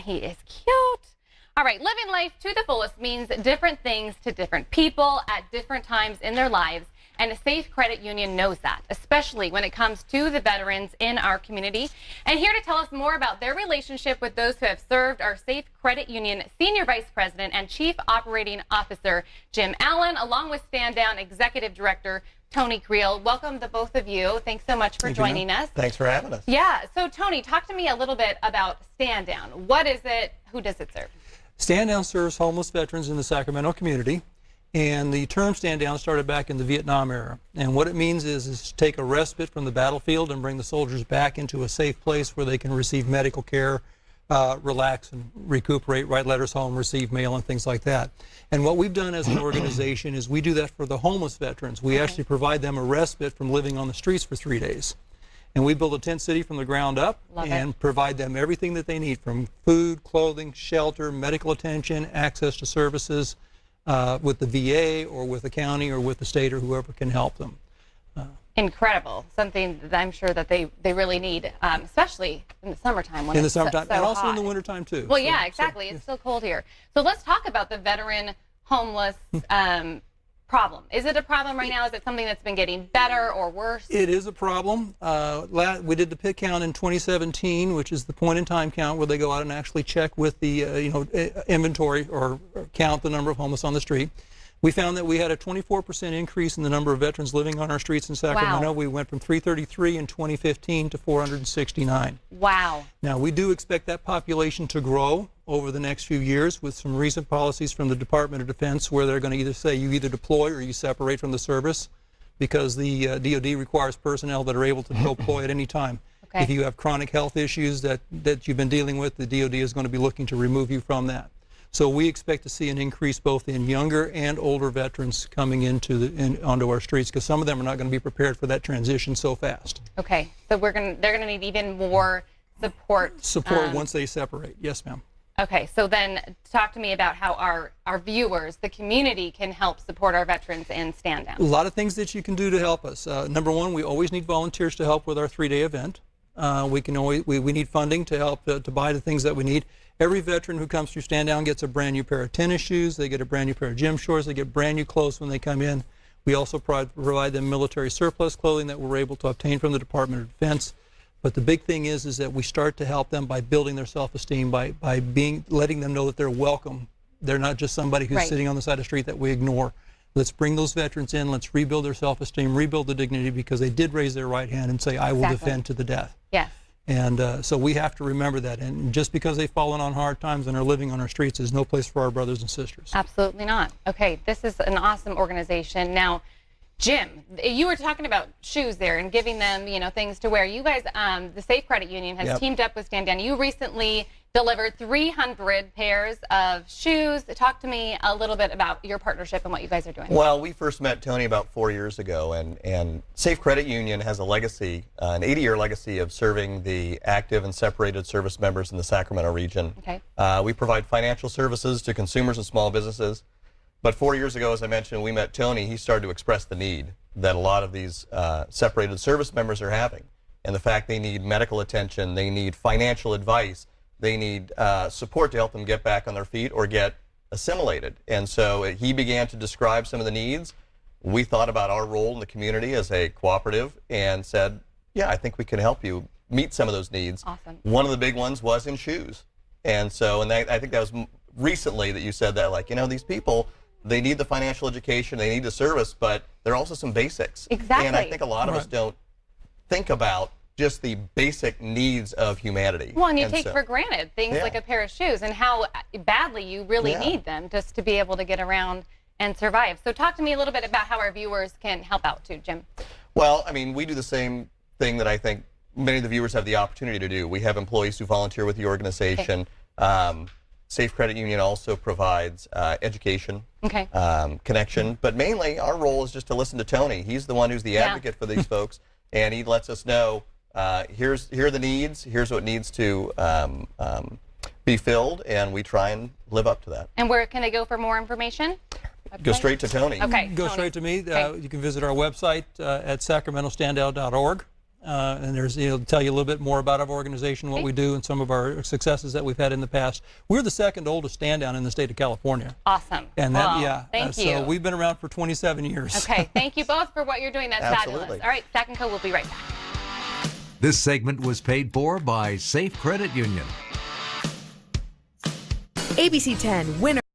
he is cute. All right, living life to the fullest means different things to different people at different times in their lives. And a Safe Credit Union knows that, especially when it comes to the veterans in our community. And here to tell us more about their relationship with those who have served, our Safe Credit Union Senior Vice President and Chief Operating Officer, Jim Allen, along with Stand Down Executive Director, Tony Creel. Welcome to both of you. Thanks so much for joining us. Thanks for having us. Yeah, so Tony, talk to me a little bit about Stand Down. What is it? Who does it serve? Stand Down serves homeless veterans in the Sacramento community. And the term Stand Down started back in the Vietnam era. And what it means is to take a respite from the battlefield and bring the soldiers back into a safe place where they can receive medical care, relax and recuperate, write letters home, receive mail and things like that. And what we've done as an organization is we do that for the homeless veterans. We actually provide them a respite from living on the streets for 3 days. And we build a tent city from the ground up and provide them everything that they need, from food, clothing, shelter, medical attention, access to services, with the VA or with the county or with the state or whoever can help them. Incredible. Something that I'm sure that they really need, especially in the summertime. When in the it's summertime, so and also hot. in the wintertime too. Well, yeah, exactly. It's still cold here. So let's talk about the veteran homeless problem. Is it a problem right now? Is it something that's been getting better or worse? It is a problem. We did the pit count in 2017, which is the point-in-time count where they go out and actually check with the inventory or count the number of homeless on the street. We found that we had a 24% increase in the number of veterans living on our streets in Sacramento. Wow. We went from 333 in 2015 to 469. Wow. Now, we do expect that population to grow over the next few years with some recent policies from the Department of Defense where they're going to either say you either deploy or you separate from the service, because the DOD requires personnel that are able to deploy at any time. Okay. If you have chronic health issues that you've been dealing with, the DOD is going to be looking to remove you from that. So we expect to see an increase both in younger and older veterans coming onto our streets, because some of them are not going to be prepared for that transition so fast. Okay, so they're going to need even more support. Support once they separate. Yes, ma'am. Okay, so then talk to me about how our viewers, the community, can help support our veterans and Stand Down. A lot of things that you can do to help us. Number one, we always need volunteers to help with our 3-day event. We need funding to help to buy the things that we need. Every veteran who comes through Stand Down gets a brand new pair of tennis shoes. They get a brand new pair of gym shorts. They get brand new clothes when they come in. We also provide them military surplus clothing that we're able to obtain from the Department of Defense. But the big thing is that we start to help them by building their self-esteem, by letting them know that they're welcome. They're not just somebody who's sitting on the side of the street that we ignore. Let's bring those veterans in. Let's rebuild their self-esteem, rebuild the dignity, because they did raise their right hand and say, I will defend to the death. Yes. And so we have to remember that. And just because they've fallen on hard times and are living on our streets is no place for our brothers and sisters. Absolutely not. Okay, this is an awesome organization. Now, Jim, you were talking about shoes there and giving them, things to wear. You guys, the Safe Credit Union has teamed up with Stand Down. You recently delivered 300 pairs of shoes. Talk to me a little bit about your partnership and what you guys are doing. Well, we first met Tony about 4 years ago, and Safe Credit Union has a legacy, an 80-year legacy of serving the active and separated service members in the Sacramento region. Okay. We provide financial services to consumers and small businesses. But 4 years ago, as I mentioned, we met Tony. He started to express the need that a lot of these separated service members are having, and the fact they need medical attention, they need financial advice, they need support to help them get back on their feet or get assimilated. And so he began to describe some of the needs. We thought about our role in the community as a cooperative and said, yeah, I think we can help you meet some of those needs. Awesome. One of the big ones was in shoes. And so, I think that was recently that you said that, like, these people, they need the financial education, they need the service, but there are also some basics. Exactly. And I think a lot of us don't think about just the basic needs of humanity. Well, and you take for granted things like a pair of shoes and how badly you really need them just to be able to get around and survive. So talk to me a little bit about how our viewers can help out too, Jim. Well, we do the same thing that I think many of the viewers have the opportunity to do. We have employees who volunteer with the organization. Okay. Safe Credit Union also provides education, connection, but mainly our role is just to listen to Tony. He's the one who's the advocate for these folks, and he lets us know here are the needs, here's what needs to be filled, and we try and live up to that. And where can they go for more information? Go straight to Tony. Okay. Go straight to me. You can visit our website at sacramentostandout.org. and there's tell you a little bit more about our organization, what we do, and some of our successes that we've had in the past. We're the second oldest stand down in the state of California. Awesome. And well, that, yeah, thank you. So we've been around for 27 years. Okay, thank you both for what you're doing. That's Absolutely. fabulous. All right, Stack & Co. will be right back. This segment was paid for by Safe Credit Union. ABC 10 winner.